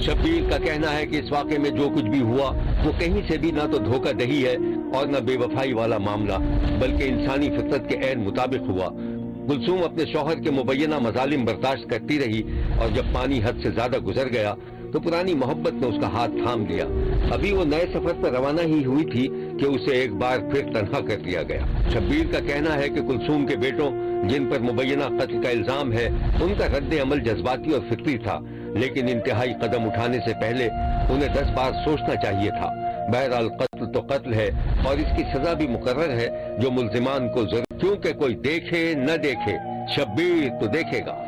शब्बीर का कहना है कि इस वाक़े में जो कुछ भी हुआ वो कहीं से भी ना तो धोखा दही है और न बेवफाई वाला मामला, बल्कि इंसानी फितरत के ऐन मुताबिक हुआ। कुलसूम अपने शौहर के मुबैना मजालिम बर्दाश्त करती रही और जब पानी हद से ज्यादा गुजर गया तो पुरानी मोहब्बत ने उसका हाथ थाम लिया। अभी वो नए सफर पर रवाना ही हुई थी कि उसे एक बार फिर तन्हा कर दिया गया। शब्बीर का कहना है कि कुलसूम के बेटों जिन पर मुबैना कत्ल का इल्जाम है उनका रद्द अमल जज्बाती और फितरी था, लेकिन इंतहाई कदम उठाने से पहले उन्हें 10 बार सोचना चाहिए था। बहरहाल कत्ल तो कत्ल है और इसकी सजा भी मुकर्रर है जो मुल्जिमान को जरूर, क्योंकि कोई देखे न देखे शब्बीर तो देखेगा।